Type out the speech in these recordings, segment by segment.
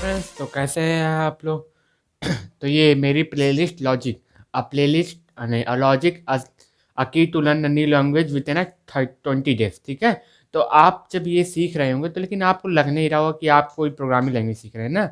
Friends, तो कैसे हैं आप लोग। तो ये मेरी प्लेलिस्ट लॉजिक अ प्लेलिस्ट नहीं अ logic a key to learn a new language within 20 days. ठीक है। तो आप जब ये सीख रहे होंगे तो लेकिन आपको लग नहीं रहा होगा कि आप कोई प्रोग्रामिंग लैंग्वेज सीख रहे हैं ना।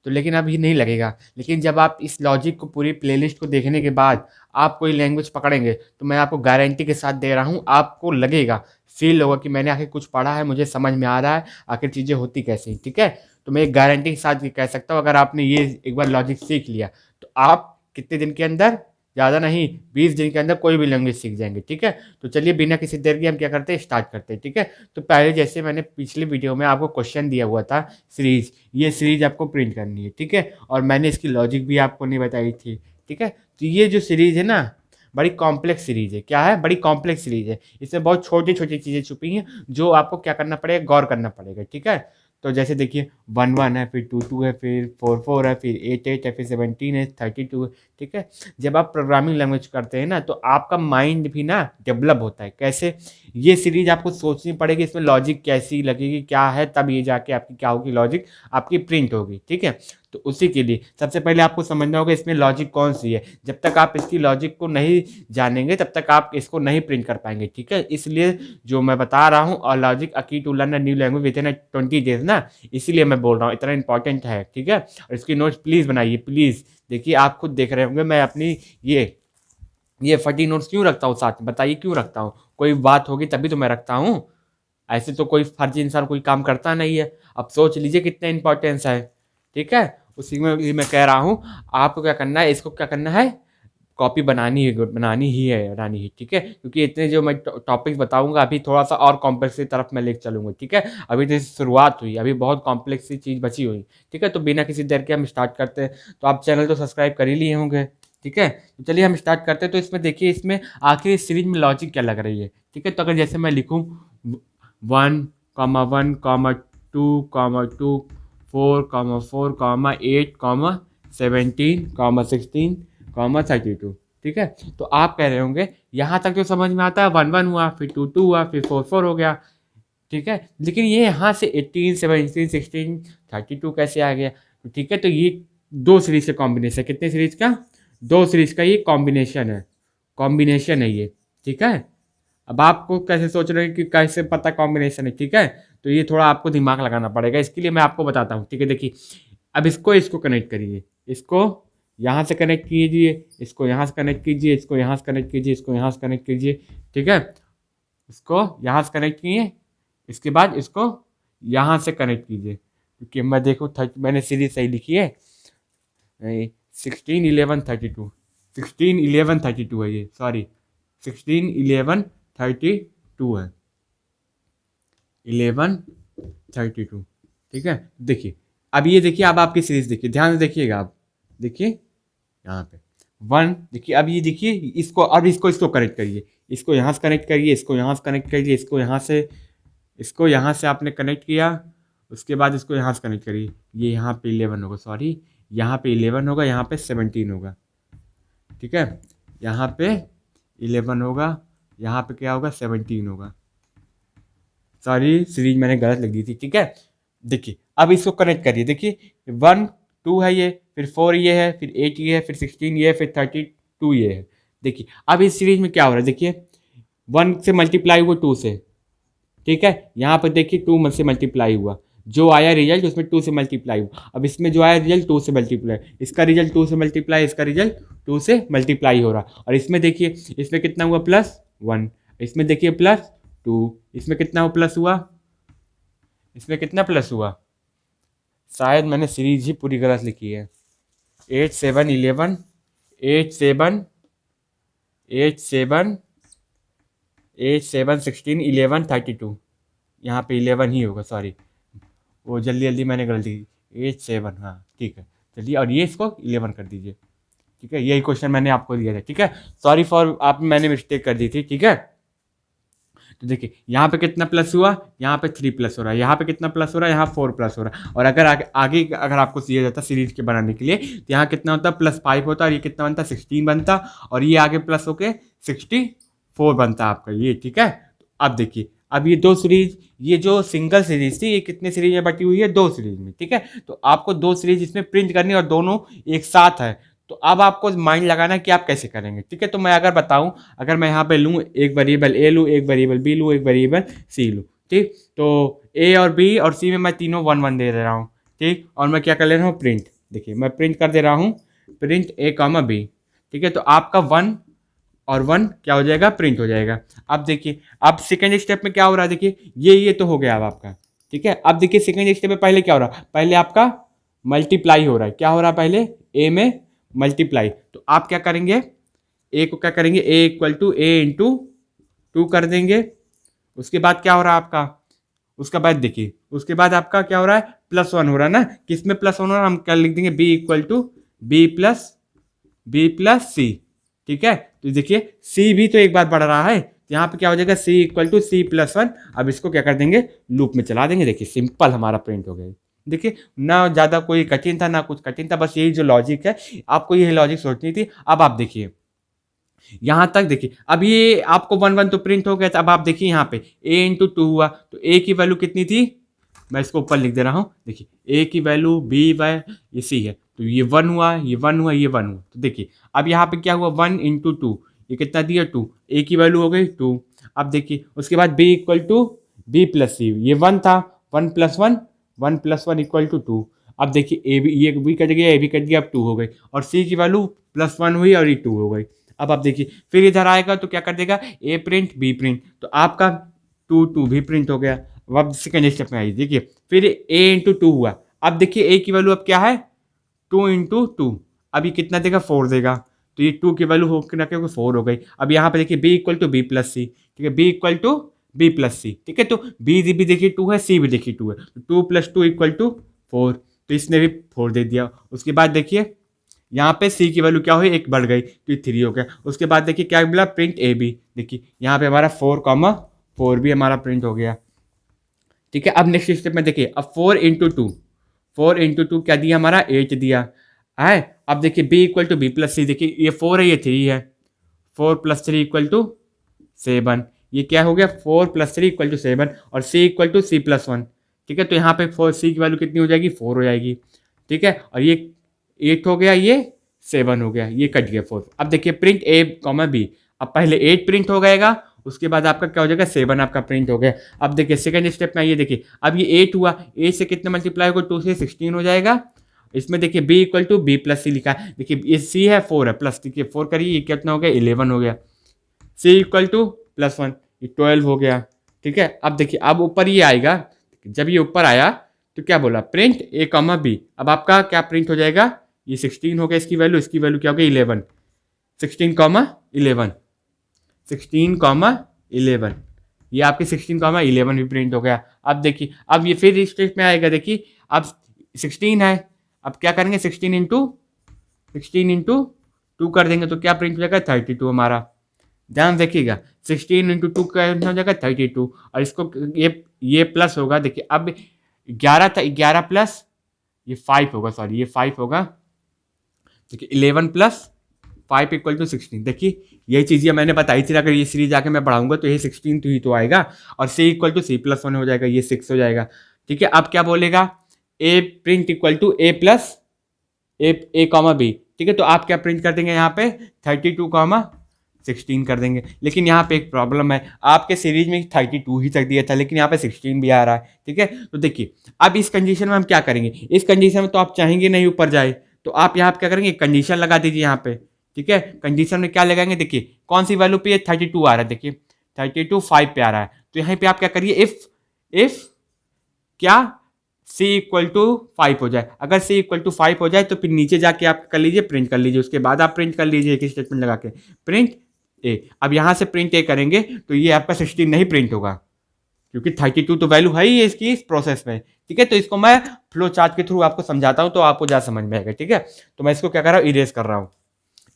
तो लेकिन अभी नहीं लगेगा, लेकिन जब आप इस लॉजिक को पूरी प्लेलिस्ट को देखने के बाद आप कोई लैंग्वेज पकड़ेंगे तो मैं आपको गारंटी के साथ दे रहा हूँ, आपको लगेगा, फील होगा कि मैंने आखिर कुछ पढ़ा है, मुझे समझ में आ रहा है आखिर चीज़ें होती कैसे हैं। ठीक है। तो मैं एक गारंटी के साथ ये कह सकता हूँ, अगर आपने ये एक बार लॉजिक सीख लिया तो आप कितने दिन के अंदर, ज़्यादा नहीं 20 दिन के अंदर कोई भी लैंग्वेज सीख जाएंगे। ठीक है। तो चलिए बिना किसी देर के हम क्या करते हैं, स्टार्ट करते हैं। ठीक है। तो पहले जैसे मैंने पिछले वीडियो में आपको क्वेश्चन दिया हुआ था, सीरीज, ये सीरीज आपको प्रिंट करनी है। ठीक है। और मैंने इसकी लॉजिक भी आपको नहीं बताई थी। ठीक है। तो ये जो सीरीज है ना, बड़ी कॉम्प्लेक्स सीरीज है। क्या है? बड़ी कॉम्प्लेक्स सीरीज है। इसमें बहुत छोटी छोटी चीज़ें छुपी हैं जो आपको क्या करना पड़ेगा, गौर करना पड़ेगा। ठीक है। तो जैसे देखिए 1 1 है, फिर 2 2 है, फिर 4 4 है, फिर 8 8 है, फिर 17 है, 32 है। ठीक है। जब आप प्रोग्रामिंग लैंग्वेज करते हैं ना तो आपका माइंड भी ना डेवलप होता है। कैसे? ये सीरीज आपको सोचनी पड़ेगी, इसमें लॉजिक कैसी लगेगी, क्या है, तब ये जाके आपकी क्या होगी, लॉजिक आपकी प्रिंट होगी। ठीक है। तो उसी के लिए सबसे पहले आपको समझना होगा इसमें लॉजिक कौन सी है। जब तक आप इसकी लॉजिक को नहीं जानेंगे तब तक आप इसको नहीं प्रिंट कर पाएंगे। ठीक है। इसलिए जो मैं बता रहा हूँ, और logic a key to learn a new language within 20 days ना, इसीलिए मैं बोल रहा हूँ, इतना इंपॉर्टेंट है। ठीक है। और इसकी नोट्स प्लीज़ बनाइए, प्लीज़। देखिए आप खुद देख रहे होंगे मैं अपनी ये फटी नोट्स क्यों रखता हूँ साथ में, बताइए क्यों रखता हूँ। कोई बात होगी तभी तो मैं रखता हूँ, ऐसे तो कोई फर्जी इंसान कोई काम करता नहीं है। अब सोच लीजिए कितना इंपॉर्टेंस है। ठीक है। उसी में ये मैं कह रहा हूँ, आपको क्या करना है, इसको क्या करना है, कॉपी बनानी है। ठीक है। क्योंकि इतने जो मैं टॉपिक्स बताऊंगा अभी थोड़ा सा और कॉम्प्लेक्स की तरफ मैं लेकर चलूंगा। ठीक है। अभी तो शुरुआत हुई, अभी बहुत कॉम्प्लेक्स सी चीज़ बची हुई। ठीक है। तो बिना किसी देर के हम स्टार्ट करते हैं। तो आप चैनल तो सब्सक्राइब कर ही लिए होंगे। ठीक है। तो चलिए हम स्टार्ट करते हैं। तो इसमें देखिए, इसमें आखिर इस सीरीज में लॉजिक क्या लग रही है। ठीक है। तो अगर जैसे मैं लिखूँ 1 1 2 4 4 17 16 32। ठीक है। तो आप कह रहे होंगे यहाँ तक तो समझ में आता है, 1 1 हुआ, फिर 2 2 हुआ, फिर 4 4 हो गया। ठीक है। लेकिन ये यहाँ से 18 17 16 32 कैसे आ गया? ठीक है। तो ये दो सीरीज का कॉम्बिनेशन, कितने सीरीज का, दो सीरीज का ये कॉम्बिनेशन है ये। ठीक है। अब आपको कैसे सोच रहे हैं कि कैसे पता कॉम्बिनेशन है। ठीक है। तो ये थोड़ा आपको दिमाग लगाना पड़ेगा, इसके लिए मैं आपको बताता हूँ। ठीक है। देखिए अब इसको कनेक्ट करिए, इसको यहाँ से कनेक्ट कीजिए, इसको यहाँ से कनेक्ट कीजिए, इसको यहाँ से कनेक्ट कीजिए, इसको यहाँ से कनेक्ट कीजिए। ठीक है। इसको यहाँ से कनेक्ट किए, इसके बाद इसको यहाँ से कनेक्ट कीजिए, क्योंकि मैं देखो मैंने सीरीज सही लिखी है। 16 11 32, 16 11 32 है ये, सॉरी 16 11 32 है, 11 32। ठीक है। देखिए अब ये देखिए, अब आपकी सीरीज देखिए, ध्यान से देखिएगा आप, देखिए यहाँ पे 1, देखिए अब ये देखिए इसको, अब इसको कनेक्ट करिए, इसको यहाँ से कनेक्ट करिए, इसको यहाँ से कनेक्ट करिए, इसको यहाँ से आपने कनेक्ट किया, उसके बाद इसको यहाँ से कनेक्ट करिए, ये यहाँ पे 11 होगा, सॉरी यहाँ पे 11 होगा, यहाँ पे 17 होगा। ठीक है। यहाँ पे 11 होगा, यहाँ पे क्या होगा, 17 होगा। सॉरी सीरीज मैंने गलत लिख दी थी। ठीक है। देखिए अब इसको कनेक्ट करिए, देखिए 1 2 है ये, फिर 4 ये है, फिर 8 ये है, फिर 16 ये है, फिर 32 ये है। देखिए अब इस सीरीज में क्या हो रहा है, देखिए 1 से मल्टीप्लाई हुआ 2 से। ठीक है। यहाँ पर देखिए 2 से मल्टीप्लाई हुआ, जो आया रिजल्ट उसमें 2 से मल्टीप्लाई हुआ। अब इसमें जो आया रिजल्ट 2 से मल्टीप्लाई, इसका रिजल्ट 2 से मल्टीप्लाई, इसका रिजल्ट 2 से मल्टीप्लाई हो रहा। और इसमें देखिए, इसमें कितना हुआ, +1, इसमें देखिए +2, इसमें कितना प्लस हुआ, इसमें कितना प्लस हुआ, शायद मैंने सीरीज ही पूरी गलत लिखी है। 8 7 11, 8 7 8 7 8 7 16 11 32, यहाँ पे 11 ही होगा, सॉरी वो जल्दी जल्दी मैंने गलती की, 8 7, हाँ ठीक है। चलिए और ये इसको 11 कर दीजिए। ठीक है। यही क्वेश्चन मैंने आपको दिया था। ठीक है। सॉरी फॉर आप, मैंने मिस्टेक कर दी थी। ठीक है। तो देखिए यहाँ पे कितना प्लस हुआ, यहाँ पे 3 प्लस हो रहा है, यहाँ पे कितना प्लस हो रहा है, यहाँ 4 प्लस हो रहा है। और अगर आगे अगर आपको दिया जाता सीरीज के बनाने के लिए, तो यहाँ कितना होता, +5 होता, और ये कितना बनता, 16 बनता, और ये आगे प्लस होके 64 बनता आपका ये। ठीक है। अब देखिए अब ये दो सीरीज, ये जो सिंगल सीरीज थी ये कितने सीरीज में बटी हुई है, दो सीरीज में, ठीक है। तो आपको दो सीरीज इसमें प्रिंट करनी है और दोनों एक साथ है। तो अब आपको माइंड लगाना है कि आप कैसे करेंगे, ठीक है। तो मैं अगर बताऊं, अगर मैं यहाँ पे लूँ एक वेरिएबल ए लूँ, एक वेरिएबल बी लूँ, एक वेरिएबल सी लूँ, ठीक। तो ए और बी और सी में मैं तीनों 1 1 दे रहा हूँ, ठीक। और मैं क्या कर ले रहा हूँ, प्रिंट, देखिए मैं प्रिंट कर दे रहा हूँ, प्रिंट ए कॉमा बी, ठीक है। तो आपका 1 और 1 क्या हो जाएगा, प्रिंट हो जाएगा। अब देखिए, अब सेकेंड स्टेप में क्या हो रहा है, देखिए ये तो हो गया अब आपका, ठीक है। अब देखिए सेकेंड स्टेप में पहले क्या हो रहा है, पहले आपका मल्टीप्लाई हो रहा है, क्या हो रहा है, पहले ए में मल्टीप्लाई। तो आप क्या करेंगे, ए को क्या करेंगे, ए इक्वल टू ए इंटू 2 कर देंगे। उसके बाद क्या हो रहा है आपका, उसके बाद देखिए, उसके बाद आपका क्या हो रहा है, +1 हो रहा है ना। किस में +1 हो रहा है, हम क्या लिख देंगे, B equal to B plus C, ठीक है। तो देखिए सी भी तो एक बार बढ़ रहा है, यहाँ पे क्या हो जाएगा, सी इक्वल टू सी+1। अब इसको क्या कर देंगे, लूप में चला देंगे। देखिए सिंपल हमारा प्रिंट हो गया। देखिए ना ज़्यादा कोई कठिन था ना कुछ कठिन था, बस यही जो लॉजिक है आपको यही लॉजिक सोचनी थी। अब आप देखिए यहाँ तक, देखिए अब ये आपको 1 1 तो प्रिंट हो गया था। अब आप देखिए यहाँ पे a इंटू 2 हुआ, तो a की वैल्यू कितनी थी, मैं इसको ऊपर लिख दे रहा हूँ। देखिए a की वैल्यू b बाय ये c है, तो ये 1 हुआ, ये 1 हुआ, ये 1 हुआ। तो देखिए अब यहाँ पे क्या हुआ, 1 इंटू 2, ये कितना दिया 2, a की वैल्यू हो गई 2। अब देखिए उसके बाद b equal to B plus C, ये 1 था, 1 + 1, 1 + 1 इक्वल टू 2। अब देखिए ए भी, ये भी कट गया, ए भी कट गया, अब 2 हो गई, और सी की वैल्यू +1 हुई और ये 2 हो गई। अब आप देखिए फिर इधर आएगा तो क्या कर देगा, ए प्रिंट बी प्रिंट, तो आपका 2 2 भी प्रिंट हो गया। अब सेकेंड स्टेप में आइए, देखिए फिर ए इंटू 2 हुआ। अब देखिए ए की वैल्यू अब क्या है, 2 इंटू 2, अब ये कितना देगा, 4 देगा। तो ये 2 की वैल्यू हो ना के 4 हो गई। अब यहाँ पे देखिए B equal to B plus C, ठीक है, B equal to B plus C, ठीक है। तो बी भी देखिए 2 है, सी भी देखिए 2 है, तो 2 + 2 इक्वल टू 4, तो इसने भी 4 दे दिया। उसके बाद देखिए यहाँ पे सी की वैल्यू क्या हुई, एक बढ़ गई, तो ये 3 हो गया। उसके बाद देखिए क्या मिला, प्रिंट ए बी, देखिए यहाँ पे हमारा 4 भी हमारा प्रिंट हो गया, ठीक है। अब नेक्स्ट स्टेप में देखिए, अब 4 इंटू 2, 4 इंटू 2 क्या दिया हमारा, 8 दिया है। अब देखिए B equal to B plus C, देखिए ये 4 है, ये 3 है, 4 + 3 इक्वल टू 7, ये क्या हो गया, 4 + 3 इक्वल टू 7, और सी इक्वल टू C+1, ठीक है। तो यहाँ पे 4 सी की वैल्यू कितनी हो जाएगी, 4 हो जाएगी, ठीक है। और ये 8 हो गया, ये 7 हो गया, ये कट गया 4। अब देखिए प्रिंट ए कॉमा बी, अब पहले 8 प्रिंट हो जाएगा, उसके बाद आपका क्या हो जाएगा, 7 आपका प्रिंट हो गया। अब देखिए सेकंड स्टेप में ये देखिए, अब ये 8 हुआ, 8 से कितने मल्टीप्लाई होगा, 2 से 16 हो जाएगा। इसमें देखिए B equal to B plus C लिखा है, देखिए ये सी है 4 है, प्लस देखिए 4 करिए, ये कितना हो गया, 11 हो गया। सी इक्वल टू +1, ये 12 हो गया, ठीक है। अब देखिए अब ऊपर ये आएगा, जब ये ऊपर आया तो क्या बोला, प्रिंट ए कॉमा बी। अब आपका क्या प्रिंट हो जाएगा, ये 16 हो गया, इसकी वैल्यू क्या हो गई, 11, 16, 11, ये आपके 16, 11 भी प्रिंट हो गया। अब देखिए अब ये फिर स्टेप में आएगा, देखिए अब 16 है, अब क्या करेंगे, 16 इंटू 2 कर देंगे, तो क्या प्रिंट हो जाएगा, 32 हमारा। ध्यान देखिएगा 16 इंटू 2 का हो जाएगा 32, और इसको ये प्लस होगा, देखिए अब 11 था, 11 प्लस ये 5 होगा, सॉरी ये 5 होगा, देखिए 11 + 5 इक्वल टू 16। देखिए यही चीज़ें मैंने बताई थी, अगर ये सीरीज आके मैं बढ़ाऊंगा तो ये 16 तो ही तो आएगा, और सी इक्वल टू C+1 हो जाएगा, ये 6 हो जाएगा, ठीक है। अब क्या बोलेगा, A print equal to A plus A comma B, ठीक है। तो आप क्या प्रिंट कर देंगे, यहाँ पे 32, 16 कर देंगे। लेकिन यहाँ पे एक प्रॉब्लम है, आपके सीरीज में 32 ही तक दिया था, लेकिन यहाँ पे 16 भी आ रहा है, ठीक है। तो देखिए अब इस कंडीशन में हम क्या करेंगे, इस कंडीशन में तो आप चाहेंगे नहीं ऊपर जाए, तो आप यहाँ पे क्या करेंगे, कंडीशन लगा दीजिए यहाँ पे, ठीक है। कंडीशन में क्या लगाएंगे, देखिए कौन सी वैल्यू पे ये 32 आ रहा है, देखिए 32 5 पे आ रहा है, तो यहाँ पे आप क्या करिए, इफ क्या c इक्वल टू 5 हो जाए, अगर c इक्वल टू 5 हो जाए तो फिर नीचे जाके आप कर लीजिए, प्रिंट कर लीजिए, उसके बाद आप प्रिंट कर लीजिए एक स्टेटमेंट लगा के, प्रिंट ए। अब यहाँ से प्रिंट ए करेंगे तो ये आपका 16 नहीं प्रिंट होगा, क्योंकि 32 तो वैल्यू है ही है इसकी इस प्रोसेस में, ठीक है। तो इसको मैं फ्लो चार्ट के थ्रू आपको समझाता हूँ तो आपको ज़्यादा समझ में आएगा, ठीक है। तो मैं इसको क्या कर रहा हूँ, इरेज कर रहा हूँ।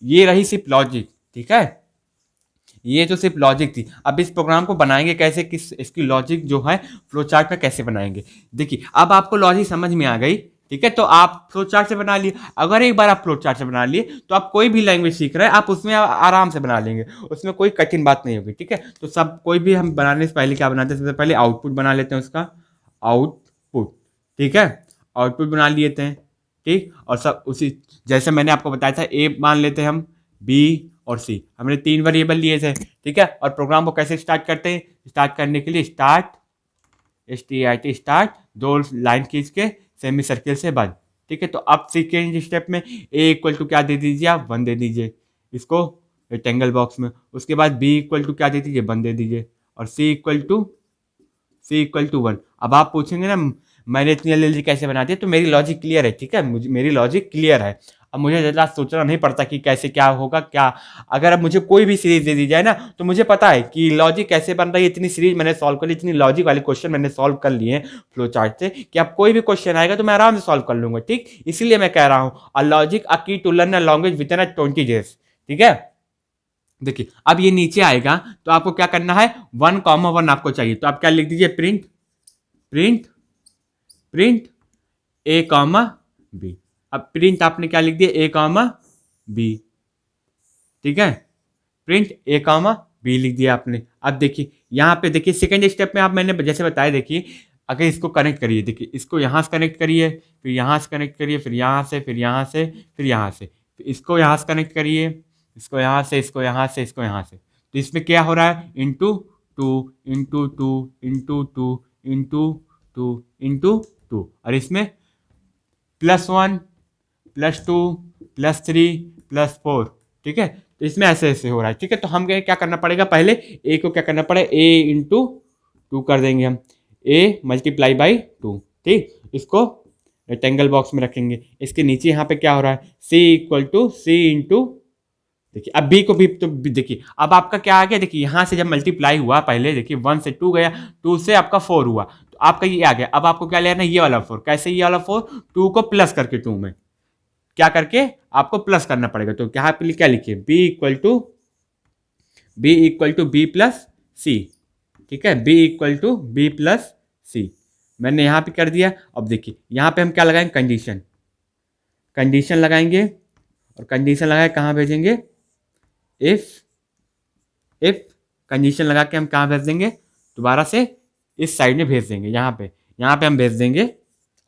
ये रही सिर्फ लॉजिक, ठीक है, ये तो सिर्फ लॉजिक थी। अब इस प्रोग्राम को बनाएंगे कैसे, किस इसकी लॉजिक जो है फ्लो चार्ट में कैसे बनाएंगे। देखिए अब आपको लॉजिक समझ में आ गई, ठीक है, तो आप फ्लो चार्ट से बना लिए। अगर एक बार आप फ्लो चार्ट से बना लिए तो आप कोई भी लैंग्वेज सीख रहे हैं आप उसमें आराम से बना लेंगे, उसमें कोई कठिन बात नहीं होगी। ठीक है, तो सब कोई भी हम बनाने से पहले क्या बनाते हैं, सबसे पहले आउटपुट बना लेते हैं उसका, आउटपुट। ठीक है, आउटपुट बना लेते हैं। ठीक, और सब उसी जैसे मैंने आपको बताया था, ए मान लेते हैं हम, बी और सी, हमने 3 वेरिएबल लिए थे। ठीक है, और प्रोग्राम को कैसे स्टार्ट करते हैं, स्टार्ट करने के लिए स्टार्ट, START स्टार्ट, 2 लाइन खींच के सेमी सर्किल से बंद। ठीक है, तो अब सेकेंड स्टेप में ए इक्वल टू क्या दे दीजिए आप, 1 दे दीजिए इसको रेक्टेंगल बॉक्स में। उसके बाद बी इक्वल टू क्या दे दीजिए, 1 दे दीजिए, और सी इक्वल टू 1। अब आप पूछेंगे ना मैंने इतनी जल्दी कैसे बना दिया, तो मेरी लॉजिक क्लियर है। ठीक है, मुझे मेरी लॉजिक क्लियर है। अब मुझे ज़्यादा सोचना नहीं पड़ता कि कैसे क्या होगा क्या। अगर अब मुझे कोई भी सीरीज दे दी जाए ना, तो मुझे पता है कि लॉजिक कैसे बन रही है। इतनी सीरीज मैंने सॉल्व कर ली, इतनी लॉजिक वाले क्वेश्चन मैंने सॉल्व कर लिए हैं फ्लो चार्ट से, कि अब कोई भी क्वेश्चन आएगा तो मैं आराम से सॉल्व कर लूंगा। ठीक, इसीलिए मैं कह रहा हूँ अ logic a key to learn a language within 20 days. ठीक है, देखिए अब ये नीचे आएगा तो आपको क्या करना है, 1,1 आपको चाहिए, तो आप क्या लिख दीजिए, प्रिंट प्रिंट प्रिंट ए कॉमा बी। अब प्रिंट आपने क्या लिख दिया, ए कॉमा बी। ठीक है, प्रिंट ए कॉमा बी लिख दिया आपने। अब देखिए यहाँ पे देखिए सेकंड स्टेप में आप मैंने जैसे बताया, देखिए अगर इसको कनेक्ट करिए, देखिए इसको यहाँ से कनेक्ट करिए, फिर यहाँ से कनेक्ट करिए, फिर यहाँ से, फिर यहाँ से, फिर यहाँ से, फिर इसको यहाँ से कनेक्ट करिए, इसको यहाँ से, इसको यहाँ से, इसको यहाँ से। तो इसमें क्या हो रहा है, into two into two into two into two into two, और इसमें +1 +2 +3 +4। ठीक है, तो इसमें ऐसे ऐसे हो रहा है। ठीक है, तो हम क्या करना पड़ेगा, पहले ए को क्या करना पड़ेगा, ए इंटू 2 कर देंगे हम, ए मल्टीप्लाई बाई 2। ठीक, इसको रेक्टेंगल बॉक्स में रखेंगे। इसके नीचे यहाँ पे क्या हो रहा है, सी इक्वल टू सी इंटू, देखिए अब बी को भी तो देखिए अब आपका क्या आ गया, देखिए यहाँ से जब मल्टीप्लाई हुआ पहले, देखिए 1 से 2 गया, 2 से आपका 4 हुआ, तो आपका ये आ गया। अब आपको क्या लेना है, ये वाला 4। कैसे ये वाला 4, 2 को प्लस करके 2 में क्या करके आपको प्लस करना पड़ेगा। तो यहाँ पे क्या लिखिए, B equal to B plus C. ठीक है, B equal to B plus C मैंने यहाँ पे कर दिया। अब देखिए यहाँ पे हम क्या लगाएंगे, कंडीशन लगाएंगे, और कंडीशन लगाए कहाँ भेजेंगे, इफ कंडीशन लगा के हम कहाँ भेज देंगे, दोबारा से इस साइड में भेज देंगे, यहाँ पे हम भेज देंगे।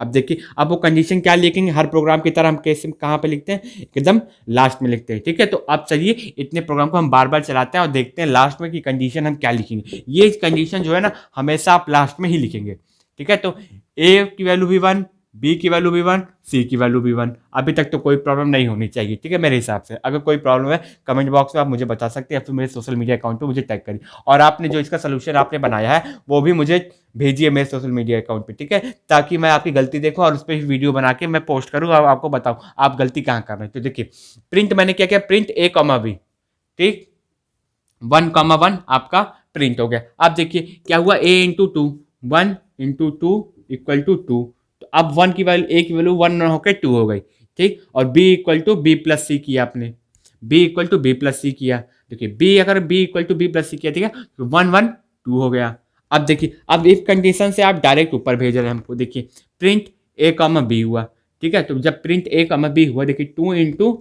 अब देखिए अब वो कंडीशन क्या लिखेंगे, हर प्रोग्राम की तरह हम कैसे कहाँ पे लिखते हैं, एकदम लास्ट में लिखते हैं। ठीक है, तो अब चलिए इतने प्रोग्राम को हम बार बार चलाते हैं और देखते हैं लास्ट में कि कंडीशन हम क्या लिखेंगे। ये कंडीशन जो है ना हमेशा आप लास्ट में ही लिखेंगे। ठीक है, तो ए की वैल्यू भी 1, बी की वैल्यू भी 1, सी की वैल्यू भी 1। अभी तक तो कोई प्रॉब्लम नहीं होनी चाहिए। ठीक है, मेरे हिसाब से अगर कोई प्रॉब्लम है कमेंट बॉक्स में आप मुझे बता सकते हैं, या फिर मेरे सोशल मीडिया अकाउंट पे मुझे टैग करिए। और आपने जो इसका सोल्यूशन आपने बनाया है वो भी मुझे भेजिए मेरे सोशल मीडिया अकाउंट पे। ठीक है, ताकि मैं आपकी गलती देखूँ और उस पर वीडियो बना के मैं पोस्ट करूँ और आपको बताऊँ आप गलती कहाँ कर रहे हैं। तो देखिए प्रिंट मैंने क्या किया, प्रिंट ए कॉमा बी। ठीक, 1,1 आपका प्रिंट हो गया। अब देखिए क्या हुआ, A into two, 1 into 2 equal to 2। तो अब 1 की वैल्यू, ए की वैल्यू 1 होकर 2 हो गई। ठीक, और B equal to B plus C किया आपने, B equal to B plus C किया। देखिए बी अगर B equal to B plus C किया, ठीक है, तो 1 1 2 हो गया। अब देखिए अब इफ कंडीशन से आप डायरेक्ट ऊपर भेज रहे हैं हमको, देखिए प्रिंट ए कॉमा बी हुआ। ठीक है, तो जब प्रिंट ए कॉमा बी हुआ, देखिए 2 इंटू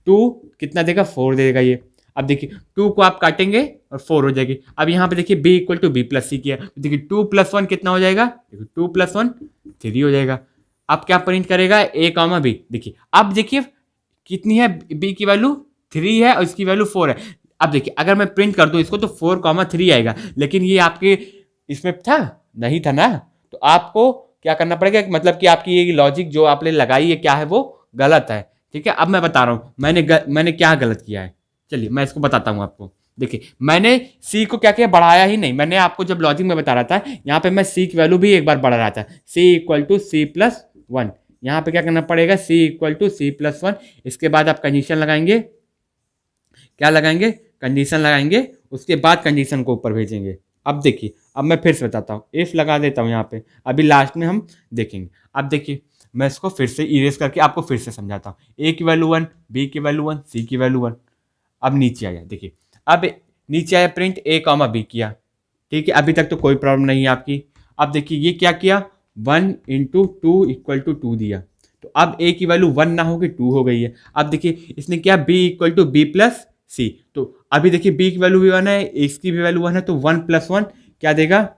2 कितना देगा, 4 देगा ये। अब देखिए 2 को आप काटेंगे और 4 हो जाएगी। अब यहाँ पे देखिए b equal to B plus C किया, तो देखिए 2 + 1 कितना हो जाएगा, देखिए 2 + 1 3 हो जाएगा। अब क्या प्रिंट करेगा, a कॉमा बी। देखिए अब देखिए कितनी है, b की वैल्यू 3 है और इसकी वैल्यू 4 है। अब देखिए अगर मैं प्रिंट कर दूं इसको तो 4,3 आएगा, लेकिन ये आपके इसमें था नहीं था ना, तो आपको क्या करना पड़ेगा, मतलब कि आपकी ये लॉजिक जो आपने लगाई है क्या है, वो गलत है। ठीक है, अब मैं बता रहा हूँ मैंने क्या गलत किया है। चलिए मैं इसको बताता हूँ आपको। देखिए मैंने सी को क्या किया, बढ़ाया ही नहीं। मैंने आपको जब लॉजिक में बता रहा था, यहाँ पे मैं सी की वैल्यू भी एक बार बढ़ा रहा था, सी इक्वल टू सी प्लस 1। यहाँ पे क्या करना पड़ेगा, सी इक्वल टू सी प्लस 1। इसके बाद आप कंडीशन लगाएंगे, क्या लगाएंगे, कंडीशन लगाएंगे, उसके बाद कंडीशन को ऊपर भेजेंगे। अब देखिए अब मैं फिर से बताता हूँ, इफ लगा देता हूँ यहाँ पे, अभी लास्ट में हम देखेंगे। अब देखिए मैं इसको फिर से इरेज करके आपको फिर से समझाता हूँ। ए की वैल्यू 1, बी की वैल्यू 1, सी की वैल्यू 1। अब नीचे आया, देखिए अब नीचे आया प्रिंट ए कॉमा बी किया। ठीक है, अभी तक तो कोई प्रॉब्लम नहीं है आपकी। अब देखिए ये क्या किया, 1 इंटू टू इक्वल टू 2 दिया, तो अब ए की वैल्यू 1 ना होगी 2 हो गई है। अब देखिए इसने क्या B equal to B plus C, तो अभी देखिए बी की वैल्यू भी 1 है, इसकी भी वैल्यू 1 है, तो 1 प्लस 1 क्या देगा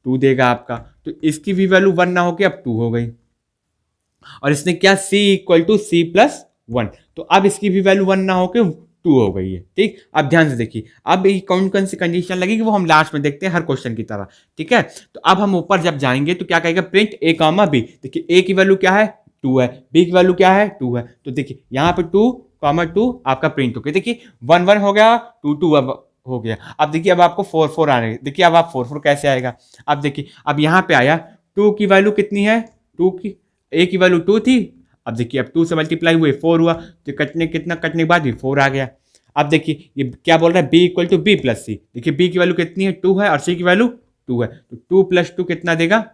2 देगा आपका, तो इसकी भी वैल्यू 1 ना होगी अब 2 हो गई। और इसने क्या c equal to C plus 1, तो अब इसकी भी वैल्यू 1 ना होके 2 हो गई है। ठीक, अब ध्यान से देखिए, अब ये कौन सी कंडीशन लगेगी वो हम लास्ट में देखते हैं हर क्वेश्चन की तरह। ठीक है, तो अब हम ऊपर जब जाएंगे तो क्या कहेगा प्रिंट ए कॉमा बी। देखिए ए की वैल्यू क्या है 2 है, बी की वैल्यू क्या है 2 है, तो देखिए यहाँ पे 2 कॉमा 2 आपका प्रिंट हो गया। देखिए 1 1 हो गया, 2 2 अब हो गया। अब देखिए अब आपको 4 4 आने, देखिए अब आप 4 4 कैसे आएगा। अब देखिए अब यहाँ पे आया 2 की वैल्यू कितनी है, 2 की ए की वैल्यू 2 थी, अब देखिए अब 2 से मल्टीप्लाई हुए 4 हुआ, तो कटने कटने के बाद भी 4 आ गया। अब देखिए ये क्या बोल रहा है B equal to B plus C, देखिए बी की वैल्यू कितनी है 2 है और सी की वैल्यू 2 है, तो 2 प्लस 2 कितना देगा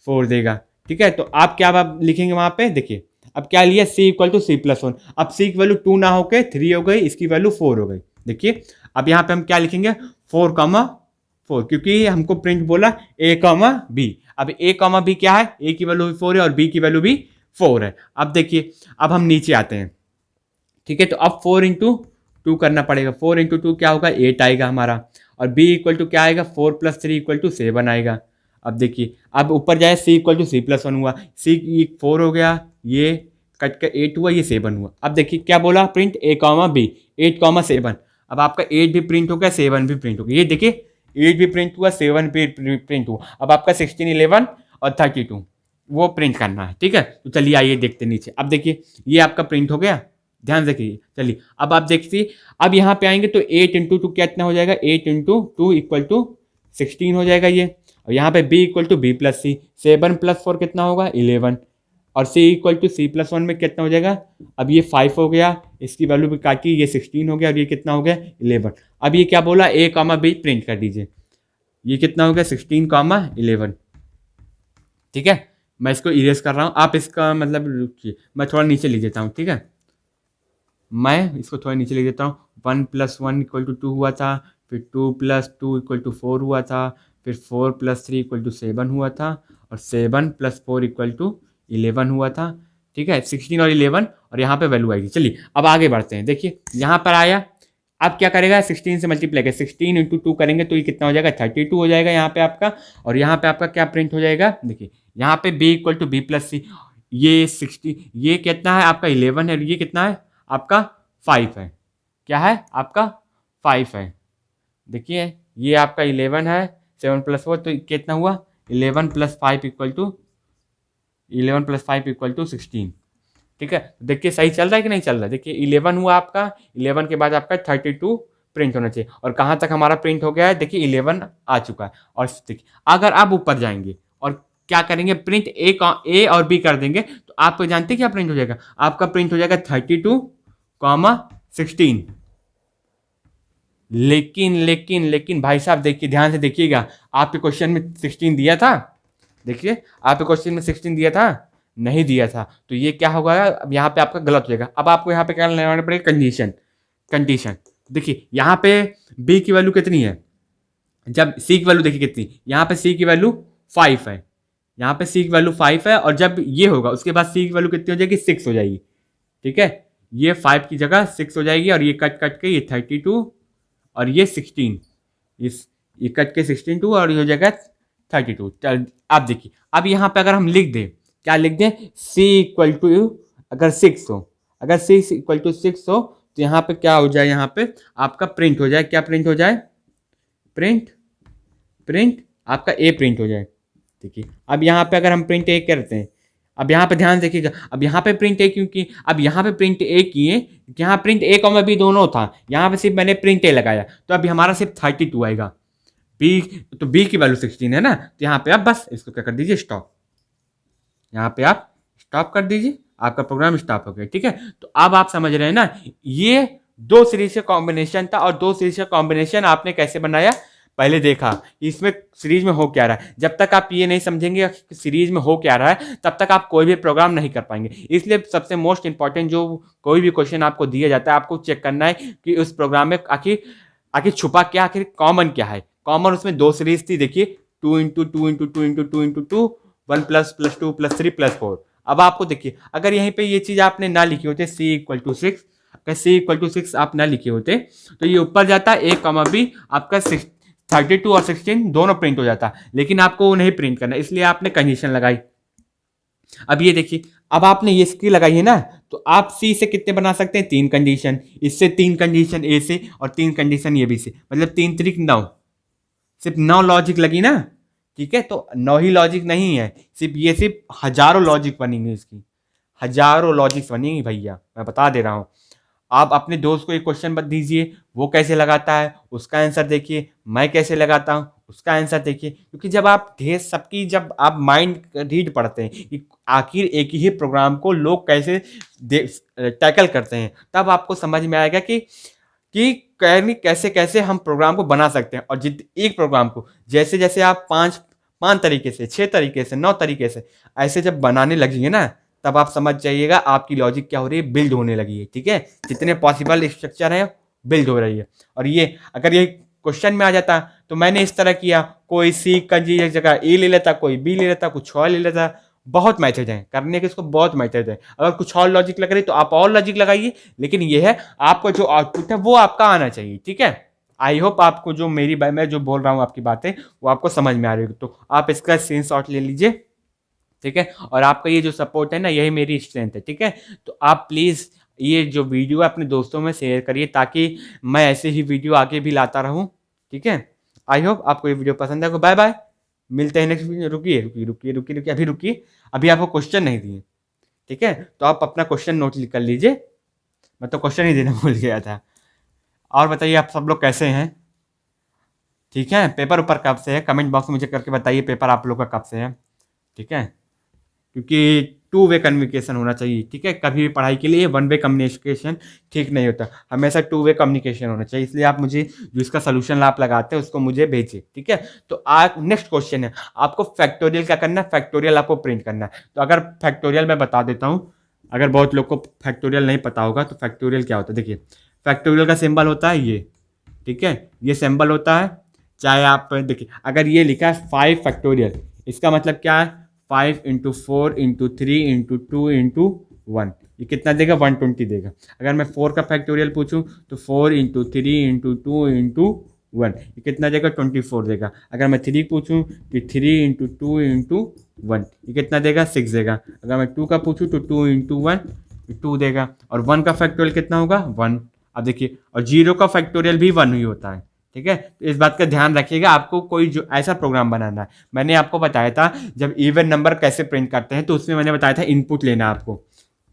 4 देगा। ठीक है, तो आप क्या आप लिखेंगे वहां पे, देखिए अब क्या लिया सी इक्वल टू सी प्लस 1, अब सी की वैल्यू 2 ना होके 3 हो गई, इसकी वैल्यू 4 हो गई। देखिए अब यहाँ पे हम क्या लिखेंगे 4 कॉमा 4, क्योंकि हमको प्रिंट बोला ए कॉमा बी। अब ए कॉमा बी क्या है, ए की वैल्यू भी 4 है और बी की वैल्यू भी 4 है। अब देखिए अब हम नीचे आते हैं। ठीक है, तो अब 4 इंटू 2 करना पड़ेगा, 4 इंटू 2 क्या होगा 8 आएगा हमारा, और b इक्वल टू क्या आएगा 4 प्लस 3 इक्वल टू 7 आएगा। अब देखिए अब ऊपर जाए c equal to C plus 1 हुआ, c 4 हो गया, ये कट कर 8 हुआ, ये 7 हुआ। अब देखिए क्या बोला print a comma B 8 comma 7, अब आपका 8 भी प्रिंट हो गया 7 भी प्रिंट हो गया, ये देखिए 8 भी प्रिंट हुआ 7 भी प्रिंट हुआ। अब आपका 16 11 और 32 वो प्रिंट करना है। ठीक है, तो चलिए आइए देखते नीचे। अब देखिए ये आपका प्रिंट हो गया, ध्यान रखिए। चलिए अब आप देखिए, अब यहाँ पे आएंगे तो 8 इंटू 2 कितना हो जाएगा 8 इंटू 2 इक्वल टू 16 हो जाएगा ये, और यहाँ पे b equal to B plus C, 7 plus 4 कितना होगा 11, और c equal to C plus 1 में कितना हो जाएगा, अब ये 5 हो गया, इसकी वैल्यू भी काटी, ये 16 हो गया और ये कितना हो गया 11। अब ये क्या बोला a कॉमा बी प्रिंट कर दीजिए, ये कितना हो गया 16 कॉमा 11। ठीक है, मैं इसको इरेज कर रहा हूँ, आप इसका मतलब रुकिए मैं थोड़ा नीचे लिख देता हूँ। ठीक है, मैं इसको थोड़ा नीचे लिख देता हूँ, 1 प्लस 1 इक्वल टू 2 हुआ था, फिर 2 प्लस 2 इक्वल टू 4 हुआ था, फिर 4 प्लस 3 इक्वल टू 7 हुआ था, और 7 प्लस 4 इक्वल टू 11 हुआ था। ठीक है, 16 और 11, और यहाँ पे वैल्यू आएगी। चलिए अब आगे बढ़ते हैं। देखिए यहाँ पर आया, अब क्या करेगा 16 से मल्टीप्लाई करेगा, 16 इंटू 2 करेंगे तो ये कितना हो जाएगा 32 हो जाएगा यहाँ पे आपका, और यहाँ पे आपका क्या प्रिंट हो जाएगा, देखिए यहाँ पे b equal to B plus C, ये 60, ये कितना है आपका 11 है, ये कितना है आपका 5 है, क्या है आपका 5 है। देखिए ये आपका 11 है, 7 प्लस 4 तो कितना हुआ 11 प्लस 5 इक्वल टू 16। ठीक है, देखिए सही चल रहा है कि नहीं चल रहा है। देखिए 11 हुआ आपका, 11 के बाद आपका 32 प्रिंट होना चाहिए, और कहाँ तक हमारा प्रिंट हो गया है, देखिए 11 आ चुका है। और देखिए अगर आप ऊपर जाएंगे और क्या करेंगे प्रिंट ए और बी कर देंगे, तो आप जानते हैं क्या प्रिंट हो जाएगा, आपका प्रिंट हो जाएगा 32 कॉमा 16। लेकिन लेकिन लेकिन भाई साहब देखिए ध्यान से देखिएगा, आपके क्वेश्चन में 16 दिया था, देखिए आपके क्वेश्चन में 16 दिया था नहीं दिया था, तो ये क्या होगा अब यहाँ पे आपका गलत हो जाएगा। अब आपको यहाँ पे क्या लगाना पड़ेगा कंडीशन। देखिए यहाँ पे b की वैल्यू कितनी है, जब c की वैल्यू देखिए कितनी, यहाँ पे c की वैल्यू 5 है, यहाँ पे c की वैल्यू 5 है, और जब ये होगा उसके बाद c की वैल्यू कितनी हो जाएगी 6 हो जाएगी। ठीक है, ये 5 की जगह 6 हो जाएगी, और ये कट के ये 32 और ये 16, ये कट के 16 और ये हो जाएगा 32। आप देखिए अब यहाँ पे अगर हम लिख दें, क्या लिख दें c इक्वल टू अगर 6 हो, अगर c इक्वल टू 6 हो, तो यहाँ पे क्या हो जाए, यहाँ पे आपका प्रिंट हो जाए, क्या प्रिंट हो जाए, प्रिंट आपका a प्रिंट हो जाए। देखिए अब यहाँ पे अगर हम प्रिंट a करते हैं, अब यहाँ पे ध्यान देखिएगा, अब यहाँ पे प्रिंट a क्योंकि अब यहाँ पे प्रिंट a किए, यहाँ प्रिंट a कॉमा b दोनों था, यहाँ पे सिर्फ मैंने प्रिंट a लगाया, तो अब हमारा सिर्फ 32 आएगा। b तो b की वैल्यू 16 है ना, तो यहाँ पे आप बस इसको क्या कर दीजिए स्टॉप, यहाँ पे आप स्टॉप कर दीजिए, आपका प्रोग्राम स्टॉप हो गया। ठीक है, तो अब आप समझ रहे हैं ना, ये 2 सीरीज का कॉम्बिनेशन था, और 2 सीरीज का कॉम्बिनेशन आपने कैसे बनाया पहले देखा, इसमें सीरीज में हो क्या रहा है। जब तक आप ये नहीं समझेंगे कि सीरीज में हो क्या रहा है, तब तक आप कोई भी प्रोग्राम नहीं कर पाएंगे। इसलिए सबसे मोस्ट इंपॉर्टेंट जो कोई भी क्वेश्चन आपको दिया जाता है, आपको चेक करना है कि उस प्रोग्राम में आखिर छुपा क्या, आखिर कॉमन क्या है। कॉमन उसमें 2 सीरीज थी, देखिए 2 इंटू 2 इंटू 2 इंटू 2 इंटू 2 1++2+3+4। अब आपको देखिए, अगर यहीं पे ये चीज़ आपने ना लिखी होती C=6, अगर C=6 आप ना लिखे होते तो ये ऊपर जाता A, B आपका 32 और 16 दोनों प्रिंट हो जाता, लेकिन आपको वो नहीं प्रिंट करना, इसलिए आपने कंडीशन लगाई। अब ये देखिए, अब आपने ये इसकी लगाई है ना, तो आप सी से कितने बना सकते हैं? 3 कंडीशन, इससे 3 कंडीशन ए से और 3 कंडीशन ये बी से, मतलब 3 3 9, सिर्फ 9 लॉजिक लगी ना, ठीक है। तो 9 ही लॉजिक नहीं है, सिर्फ हजारों लॉजिक बनेंगे, इसकी हजारों लॉजिक्स बनेंगी भैया, मैं बता दे रहा हूँ। आप अपने दोस्त को एक क्वेश्चन बता दीजिए, वो कैसे लगाता है उसका आंसर देखिए, मैं कैसे लगाता हूँ उसका आंसर देखिए, क्योंकि जब आप जब आप माइंड रीड पढ़ते हैं कि आखिर एक ही प्रोग्राम को लोग कैसे टैकल करते हैं, तब आपको समझ में आएगा कि कैसे कैसे हम प्रोग्राम को बना सकते हैं। और एक प्रोग्राम को जैसे जैसे आप पाँच तरीके से, 6 तरीके से, 9 तरीके से ऐसे जब बनाने लगेंगे ना, तब आप समझ जाइएगा आपकी लॉजिक क्या हो रही है, बिल्ड होने लगी है, ठीक है। जितने पॉसिबल स्ट्रक्चर है बिल्ड हो रही है। और ये अगर ये क्वेश्चन में आ जाता तो मैंने इस तरह किया, कोई सी का जी एक जगह ए ले लेता, कोई बी ले लेता, कुछ और ले लेता, बहुत मेथड है करने के, इसको बहुत मेथड है। अगर कुछ और लॉजिक लग रही तो आप और लॉजिक लगाइए, लेकिन ये है आपको जो आउटपुट है वो आपका आना चाहिए, ठीक है। आई होप आपको जो मैं जो बोल रहा हूँ आपकी बातें वो आपको समझ में आ रही है, तो आप इसका स्क्रीनशॉट ले लीजिए, ठीक है। और आपका ये जो सपोर्ट है ना, यही मेरी स्ट्रेंथ है, ठीक है। तो आप प्लीज़ ये जो वीडियो है अपने दोस्तों में शेयर करिए, ताकि मैं ऐसे ही वीडियो आगे भी लाता रहूं, ठीक है। आई होप आपको ये वीडियो पसंद है। बाय बाय, मिलते हैं नेक्स्ट वीडियो। रुकिए, अभी रुकिए, अभी आपको क्वेश्चन नहीं दिए, ठीक है। तो आप अपना क्वेश्चन नोट कर लीजिए, मैं तो क्वेश्चन ही देना भूल गया था। और बताइए आप सब लोग कैसे हैं, ठीक है। पेपर ऊपर कब से है, कमेंट बॉक्स में मुझे करके बताइए पेपर आप लोग का कब से है, ठीक है। क्योंकि 2 वे कम्युनिकेशन होना चाहिए, ठीक है। कभी भी पढ़ाई के लिए 1 वे कम्युनिकेशन ठीक नहीं होता, हमेशा 2 वे कम्युनिकेशन होना चाहिए। इसलिए आप मुझे जो इसका सोल्यूशन आप लगाते हैं उसको मुझे भेजिए, ठीक है। तो आज नेक्स्ट क्वेश्चन है, आपको फैक्टोरियल क्या करना है, फैक्टोरियल आपको प्रिंट करना है। तो अगर फैक्टोरियल मैं बता देता हूँ, अगर बहुत लोग को फैक्टोरियल नहीं पता होगा तो फैक्टोरियल क्या होता है। देखिए, फैक्टोरियल का सिंबल होता है ये, ठीक है, ये सिंबल होता है। चाहे आप देखिए, अगर ये लिखा है 5 फैक्टोरियल, इसका मतलब क्या है, 5 × 4 × 3 × 2 × 1, ये कितना देगा, 120 देगा। अगर मैं 4 का फैक्टोरियल पूछूं तो 4 × 3 × 2 × 1, ये कितना देगा, 24 देगा। अगर मैं 3 पूछूं कि 3 × 2 × 1, ये कितना देगा, 6 देगा। अगर मैं 2 का पूछूं तो 2 × 1, 2 देगा। और 1 का फैक्टोरियल कितना होगा, 1। अब देखिए, और 0 का फैक्टोरियल भी 1 ही होता है, ठीक है। तो इस बात का ध्यान रखिएगा, आपको कोई जो ऐसा प्रोग्राम बनाना है। मैंने आपको बताया था जब इवन नंबर कैसे प्रिंट करते हैं, तो उसमें मैंने बताया था इनपुट लेना आपको,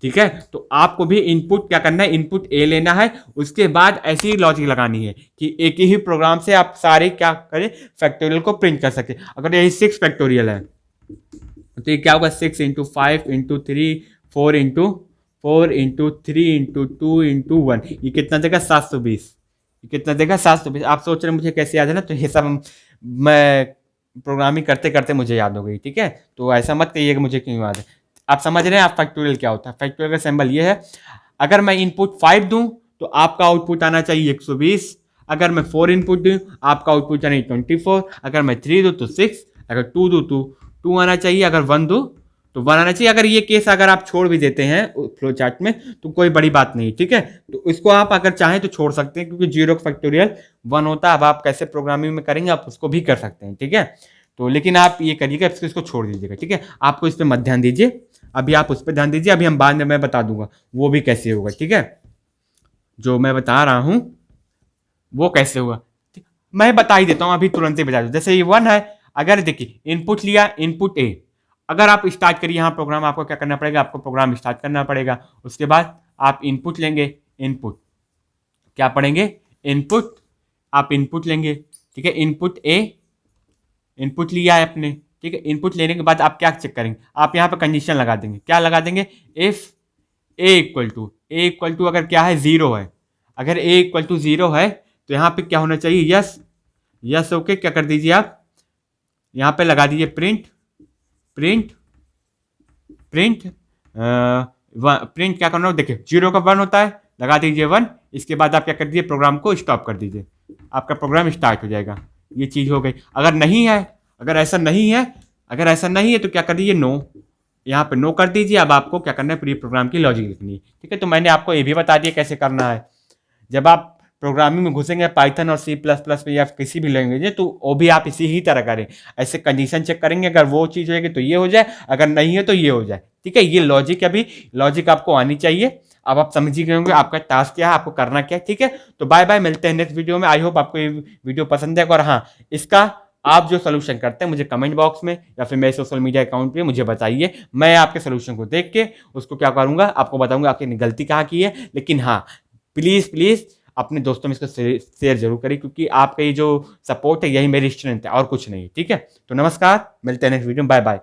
ठीक है। तो आपको भी इनपुट क्या करना है, इनपुट ए लेना है, उसके बाद ऐसी लॉजिक लगानी है कि एक ही प्रोग्राम से आप सारे क्या करें, फैक्टोरियल को प्रिंट कर सके। अगर यही 6 फैक्टोरियल है तो ये क्या होगा, 6 × 5 × 3 4 × 3 × 2 × 1, ये कितना देगा, 720। कितना देगा, 720। आप सोच रहे हैं मुझे कैसे याद है ना, तो ये सब मैं प्रोग्रामिंग करते करते मुझे याद हो गई, ठीक है। तो ऐसा मत कहिए कि मुझे क्यों याद है। आप समझ रहे हैं आप फैक्टोरियल क्या होता है। फैक्टोरियल का सिंबल ये है, अगर मैं इनपुट 5 दूं तो आपका आउटपुट आना चाहिए 120। अगर मैं 4 इनपुट दूं आपका आउटपुट आना चाहिए 24। अगर मैं 3 दूं तो 6, अगर 2 दूं तो 2 आना चाहिए, अगर 1 दूं तो 1 आना चाहिए। अगर ये केस अगर आप छोड़ भी देते हैं फ्लो चार्ट में तो कोई बड़ी बात नहीं, ठीक है। तो इसको आप अगर चाहें तो छोड़ सकते हैं, क्योंकि 0 का फैक्टोरियल 1 होता है। अब आप कैसे प्रोग्रामिंग में करेंगे आप उसको भी कर सकते हैं, ठीक है। तो लेकिन आप ये करिएगा, इसको छोड़ दीजिएगा, ठीक है। आपको इस पर मत ध्यान दीजिए, अभी आप उस पर ध्यान दीजिए, अभी हम बाद में मैं बता दूंगा वो भी कैसे होगा, ठीक है। जो मैं बता रहा हूं वो कैसे होगा मैं बता ही देता हूं, अभी तुरंत ही बता दूं। जैसे ये 1 है, अगर देखिए इनपुट लिया, इनपुट ए, अगर आप स्टार्ट करिए यहाँ प्रोग्राम, आपको क्या करना पड़ेगा, आपको प्रोग्राम स्टार्ट करना पड़ेगा। उसके बाद आप इनपुट लेंगे, इनपुट क्या पढ़ेंगे, इनपुट, आप इनपुट लेंगे, ठीक है। इनपुट ए, इनपुट लिया है आपने, ठीक है। इनपुट लेने के बाद आप क्या चेक करेंगे, आप यहाँ पे कंडीशन लगा देंगे, क्या लगा देंगे, इफ ए इक्वल टू अगर क्या है, 0 है, अगर ए इक्वल टू 0 है तो यहाँ पे क्या होना चाहिए, यस। यस ओके, क्या कर दीजिए आप यहाँ पे लगा दीजिए प्रिंट प्रिंट क्या करना हो, देखिए 0 का 1 होता है, लगा दीजिए 1। इसके बाद आप क्या कर दीजिए, प्रोग्राम को स्टॉप कर दीजिए, आपका प्रोग्राम स्टार्ट हो जाएगा। ये चीज़ हो गई। अगर नहीं है, अगर ऐसा नहीं है, अगर ऐसा नहीं है तो क्या करिए, नो, यहाँ पे नो कर दीजिए। अब आपको क्या करना है, प्री प्रोग्राम की लॉजिक लिखनी है, ठीक है। तो मैंने आपको ये भी बता दिया कैसे करना है। जब आप प्रोग्रामिंग में घुसेंगे पाइथन और सी प्लस प्लस में या किसी भी लैंग्वेज में, तो वो भी आप इसी ही तरह करें। ऐसे कंडीशन चेक करेंगे, अगर वो चीज़ होगी तो ये हो जाए, अगर नहीं है तो ये हो जाए, ठीक है। ये लॉजिक, अभी लॉजिक आपको आनी चाहिए। अब आप समझ ही गए होंगे आपका टास्क क्या है, आपको करना क्या है, ठीक है। तो बाय बाय, मिलते हैं नेक्स्ट वीडियो में। आई होप आपको ये वीडियो पसंद है। और हाँ, इसका आप जो सोल्यूशन करते हैं मुझे कमेंट बॉक्स में या फिर मेरे सोशल मीडिया अकाउंट पे मुझे बताइए। मैं आपके सोल्यूशन को देख के उसको क्या करूंगा, आपको बताऊंगा आपने गलती कहाँ की है। लेकिन हाँ, प्लीज़ प्लीज़ अपने दोस्तों में इसको शेयर जरूर करें, क्योंकि आपका ये जो सपोर्ट है यही मेरी स्ट्रेंथ है और कुछ नहीं, ठीक है। तो नमस्कार, मिलते हैं नेक्स्ट वीडियो में, बाय बाय।